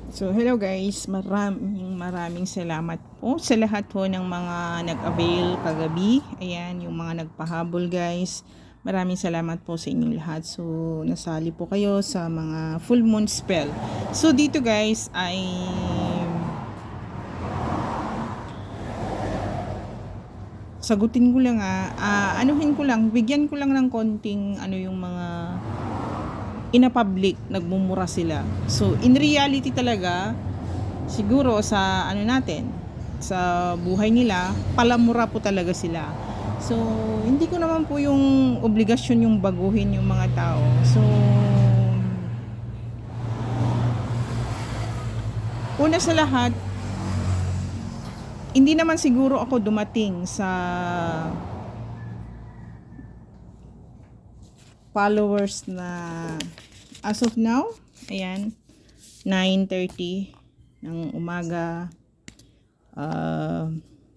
So, hello guys, maraming salamat po sa lahat po ng mga nag-avail kagabi. Ayan, yung mga nagpahabol guys. Maraming salamat po sa inyong lahat. So, nasali po kayo sa mga full moon spell. So, dito guys ay sagutin ko lang bigyan ko lang ng konting yung mga public nagmumura sila. So in reality talaga siguro sa sa buhay nila palamura po talaga sila. So hindi ko naman po yung obligasyon yung baguhin yung mga tao. So una sa lahat, hindi naman siguro ako dumating sa followers na as of now, ayan, 9:30 ng umaga,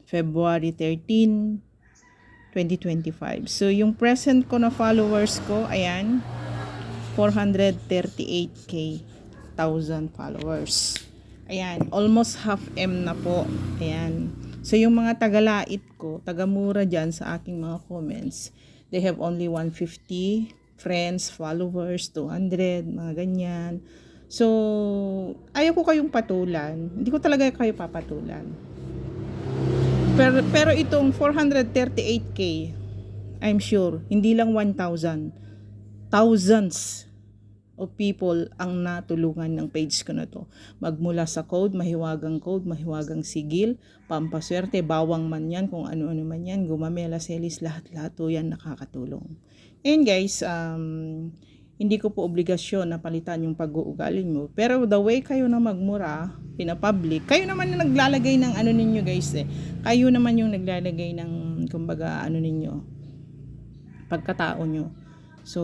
February 13, 2025. So, yung present ko na followers ko, ayan, 438k thousand followers. Ayan, almost half M na po. Ayan. So, yung mga tagalait ko, tagamura dyan sa aking mga comments, they have only 150 friends, followers, 200, mga ganyan. So, ayaw ko kayong patulan. Hindi ko talaga kayo papatulan. Pero itong 438k, I'm sure, hindi lang 1,000. Thousands of people ang natulungan ng page ko na to. Magmula sa mahiwagang sigil, pampaswerte, bawang man yan, kung ano-ano man yan, gumamela, selis, lahat-lahat to yan nakakatulong. And guys, hindi ko po obligasyon na palitan yung pag-uugali mo. Pero the way kayo na magmura, pinapublic, kayo naman yung naglalagay ng ninyo guys eh. Kayo naman yung naglalagay ng, kumbaga, ninyo, pagkatao nyo. So,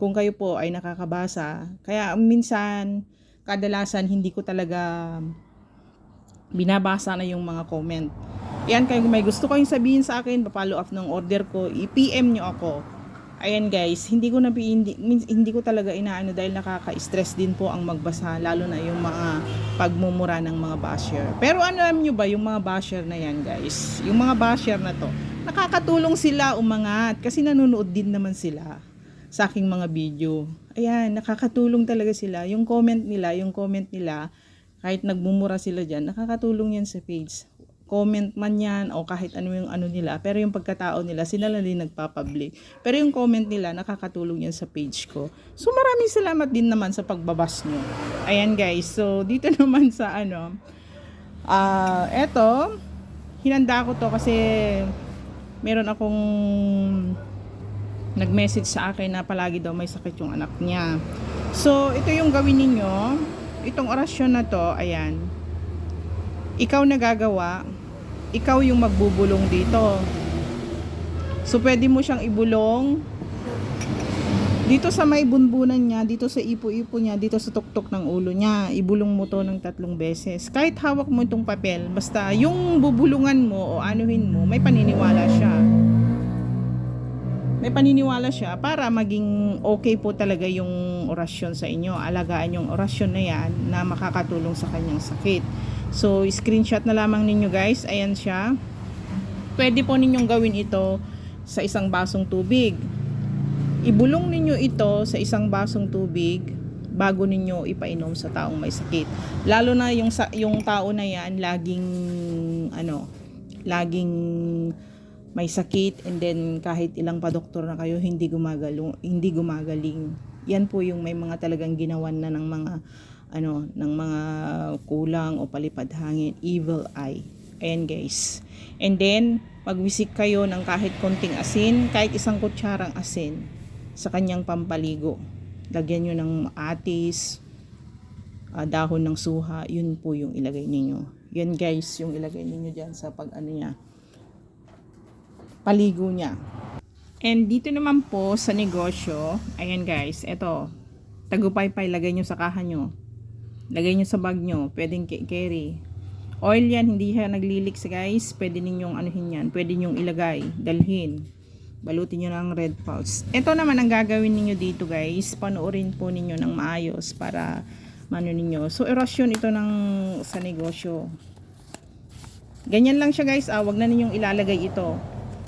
kung kayo po ay nakakabasa, kaya minsan, kadalasan, hindi ko talaga binabasa na yung mga comment. Yan, kayo may gusto kayong sabihin sa akin, pa-follow up ng order ko, i-PM nyo ako. Ayan guys, hindi ko talaga inaano dahil nakaka-stress din po ang magbasa, lalo na yung mga pagmumura ng mga basher. Pero alam nyo ba yung mga basher na yan guys, yung mga basher na to, nakakatulong sila umangat kasi nanonood din naman sila sa aking mga video. Ayan, nakakatulong talaga sila. Yung comment nila, kahit nagmumura sila dyan, nakakatulong yan sa page. Comment man yan o kahit ano yung nila, pero yung pagkatao nila, sila lang din nagpapublic. Pero yung comment nila, nakakatulong yan sa page ko. So maraming salamat din naman sa pagbabas nyo. Ayan guys, so dito naman sa eto, hinanda ko to kasi meron akong nag-message sa akin na palagi daw may sakit yung anak niya. So ito yung gawin ninyo, itong orasyon na to, ayan, ikaw nagagawa, ikaw yung magbubulong dito. So pwede mo siyang ibulong dito sa may bunbunan niya, dito sa ipo-ipo niya, dito sa tuktok ng ulo niya. Ibulong mo to ng 3 beses. Kahit hawak mo itong papel, basta yung bubulungan mo o anuhin mo, may paniniwala siya. May paniniwala siya para maging okay po talaga yung orasyon sa inyo. Alagaan yung orasyon na yan na makakatulong sa kanyang sakit. So, screenshot na lamang ninyo guys. Ayan siya. Pwede po ninyong gawin ito sa isang basong tubig. Ibulong ninyo ito sa isang basong tubig bago ninyo ipainom sa taong may sakit. Lalo na yung tao na yan laging may sakit, and then kahit ilang pa doktor na kayo, hindi gumagaling. Yan po yung may mga talagang ginawan na ng mga kulang o palipad hangin, evil eye. Ayan guys. And then magwisik kayo ng kahit konting asin, kahit 1 kutsarang asin sa kanyang pampaligo. Lagyan nyo ng atis, dahon ng suha, yun po yung ilagay ninyo. Yan guys, yung ilagay ninyo dyan sa paligo niya. And dito naman po sa negosyo, ayan guys, eto, tagupay-pay, lagay nyo sa kaha nyo. Lagay nyo sa bag nyo, pwedeng carry. Oil yan, hindi siya nagliliks guys, pwede ninyong yan, pwede nyong ilagay, dalhin. Balutin nyo ng red pulse. Ito naman ang gagawin ninyo dito guys, panoorin po ninyo ng maayos para mano ninyo. So, erasyon ito ng sa negosyo. Ganyan lang siya guys. Wag na ninyong ilalagay ito.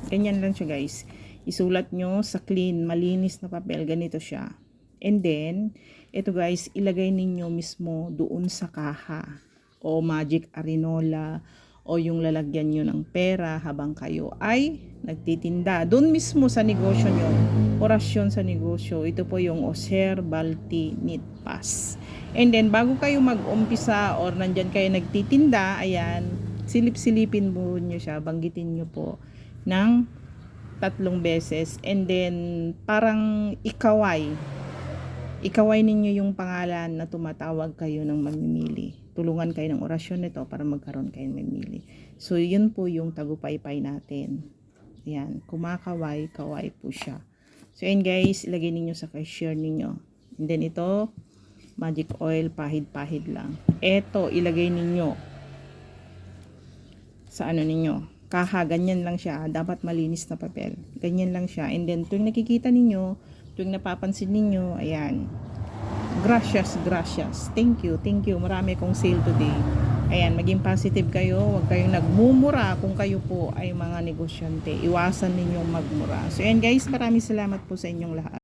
Ganyan lang siya guys. Isulat nyo sa clean, malinis na papel. Ganito siya. And then, ito guys, ilagay ninyo mismo doon sa kaha. O magic arenola. O yung lalagyan nyo ng pera habang kayo ay nagtitinda. Doon mismo sa negosyo nyo. Orasyon sa negosyo. Ito po yung Oser Balti Knit Pass. And then, bago kayo mag-umpisa or nandyan kayo nagtitinda, ayan, silip-silipin mo nyo siya, banggitin nyo po ng 3 beses. And then, parang ikaway ninyo yung pangalan na tumatawag kayo ng mamimili. Tulungan kayo ng orasyon nito para magkaroon kayo ng mamimili. So, yun po yung tagupaypay natin. Ayan, kumakaway-kaway po siya. So, ayan guys, ilagay ninyo sa cashier ninyo. And then, ito, magic oil, pahid-pahid lang. Ito, ilagay ninyo sa ano ninyo. Kaha, ganyan lang siya. Dapat malinis na papel. Ganyan lang siya. And then, tuwing nakikita ninyo, tuwing napapansin ninyo, ayan. Gracias, gracias. Thank you, thank you. Marami kong sale today. Ayan, maging positive kayo. Huwag kayong nagmumura kung kayo po ay mga negosyante. Iwasan ninyong magmura. So, ayan guys, maraming salamat po sa inyong lahat.